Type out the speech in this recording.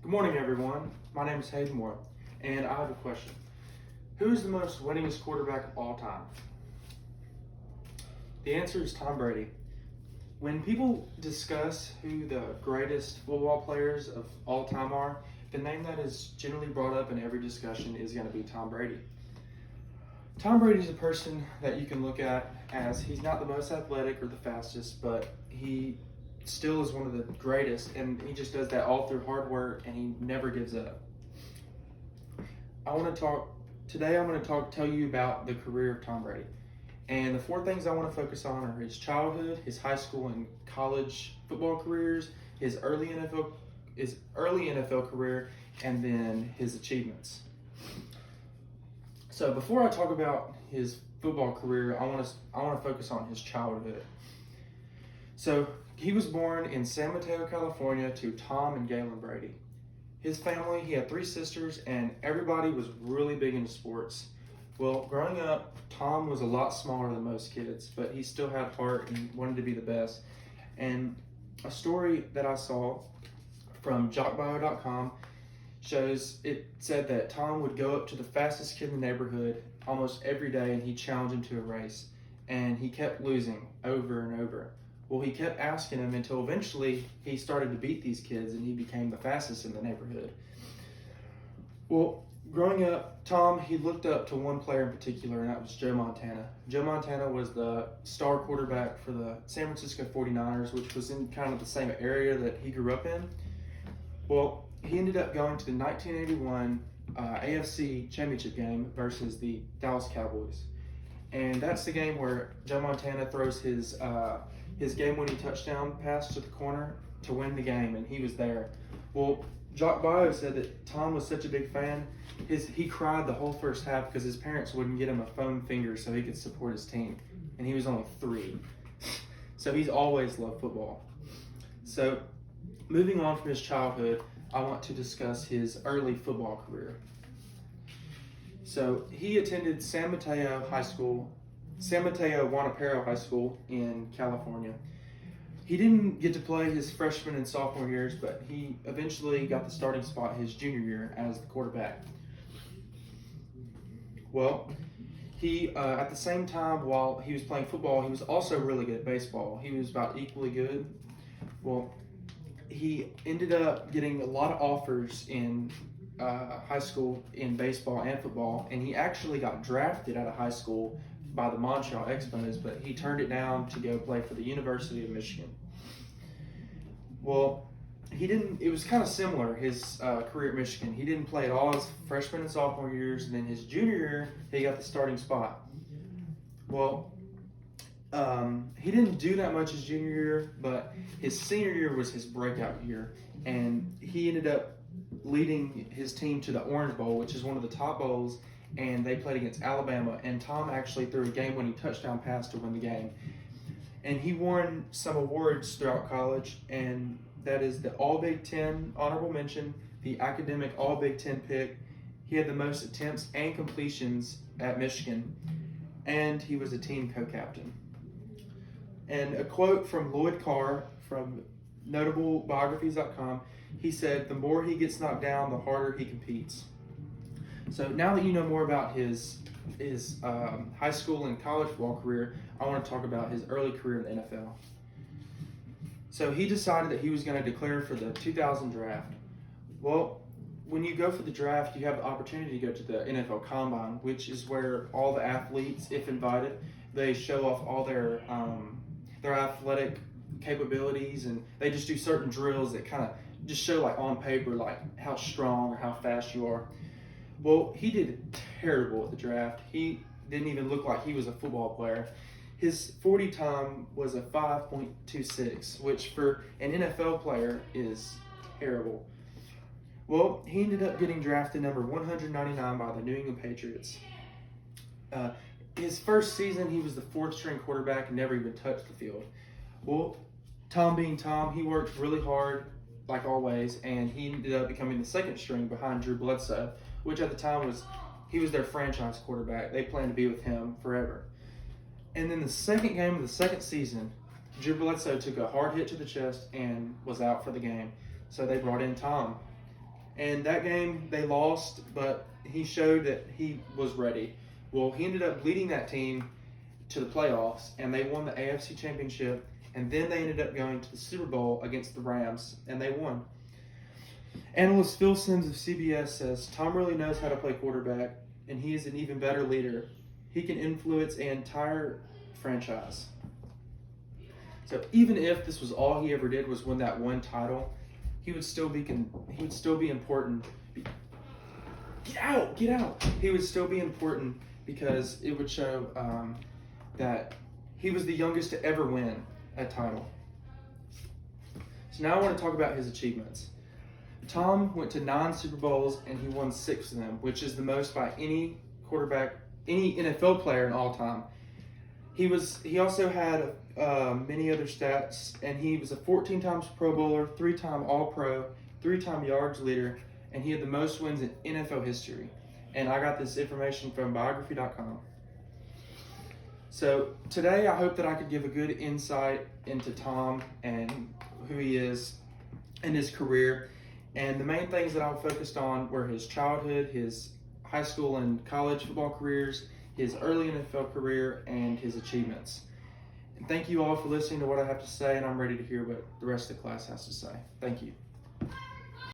Good morning, everyone. My name is Hayden Moore, and I have a question. Who is the most winningest quarterback of all time? The answer is Tom Brady. When people discuss who the greatest football players of all time are, the name that is generally brought up in every discussion is going to be Tom Brady. Tom Brady is a person that you can look at as he's not the most athletic or the fastest, but he still is one of the greatest, and he just does that all through hard work, and he never gives up. Today I'm going to tell you about the career of Tom Brady. And the four things I want to focus on are his childhood, his high school and college football careers, his early NFL career, and then his achievements. So before I talk about his football career, I want to focus on his childhood. So he was born in San Mateo, California, to Tom and Galen Brady. His family, he had three sisters, and everybody was really big into sports. Well, growing up, Tom was a lot smaller than most kids, but he still had heart and wanted to be the best. And a story that I saw from jockbio.com said that Tom would go up to the fastest kid in the neighborhood almost every day, and he'd challenge him to a race. And he kept losing over and over. Well, he kept asking him until eventually he started to beat these kids, and he became the fastest in the neighborhood. Well, growing up, Tom, he looked up to one player in particular, and that was Joe Montana. Joe Montana was the star quarterback for the San Francisco 49ers, which was in kind of the same area that he grew up in. Well, he ended up going to the 1981 AFC Championship game versus the Dallas Cowboys. And that's the game where Joe Montana throws his game-winning touchdown pass to the corner to win the game, and he was there. Well, Jock Bio said that Tom was such a big fan, he cried the whole first half because his parents wouldn't get him a foam finger so he could support his team, and he was only 3. So he's always loved football. So moving on from his childhood, I want to discuss his early football career. So he attended San Mateo Juanapero High School in California. He didn't get to play his freshman and sophomore years, but he eventually got the starting spot his junior year as the quarterback. Well, he at the same time while he was playing football, he was also really good at baseball. He was about equally good. Well, he ended up getting a lot of offers in high school in baseball and football, and he actually got drafted out of high school by the Montreal Expos, but he turned it down to go play for the University of Michigan. Well, it was kind of similar, his career at Michigan. He didn't play at all his freshman and sophomore years, and then his junior year, he got the starting spot. Well, he didn't do that much his junior year, but his senior year was his breakout year, and he ended up leading his team to the Orange Bowl, which is one of the top bowls, and they played against Alabama, and Tom actually threw a game-winning touchdown pass to win the game. And he won some awards throughout college, and that is the All-Big Ten honorable mention, the academic All-Big Ten pick. He had the most attempts and completions at Michigan, and he was a team co-captain. And a quote from Lloyd Carr from notablebiographies.com, he said, "The more he gets knocked down, the harder he competes." So now that you know more about his high school and college football career, I want to talk about his early career in the NFL. So he decided that he was going to declare for the 2000 draft. Well, when you go for the draft, you have the opportunity to go to the NFL Combine, which is where all the athletes, if invited, they show off all their athletic capabilities, and they just do certain drills that kind of just show like on paper like how strong or how fast you are. Well, he did terrible at the draft. He didn't even look like he was a football player. His 40 time was a 5.26, which for an NFL player is terrible. Well, he ended up getting drafted number 199 by the New England Patriots. His first season, he was the 4th string quarterback and never even touched the field. Well, Tom being Tom, he worked really hard, like always, and he ended up becoming the 2nd string behind Drew Bledsoe, which at the time he was their franchise quarterback. They planned to be with him forever. And then the second game of the second season, Drew Bledsoe took a hard hit to the chest and was out for the game. So they brought in Tom. And that game they lost, but he showed that he was ready. Well, he ended up leading that team to the playoffs, and they won the AFC Championship, and then they ended up going to the Super Bowl against the Rams, and they won. Analyst Phil Simms of CBS says, Tom really knows how to play quarterback, and he is an even better leader. He can influence an entire franchise. So even if this was all he ever did was win that one title, he would still be important. Get out! He would still be important because it would show that he was the youngest to ever win a title. So now I want to talk about his achievements. Tom went to 9 Super Bowls and he won 6 of them, which is the most by any quarterback, any NFL player in all time. He also had many other stats, and he was a 14 times Pro Bowler, 3-time All-Pro, 3-time yards leader, and he had the most wins in NFL history. And I got this information from biography.com. So today I hope that I could give a good insight into Tom and who he is and his career. And the main things that I focused on were his childhood, his high school and college football careers, his early NFL career, and his achievements. And thank you all for listening to what I have to say, and I'm ready to hear what the rest of the class has to say. Thank you.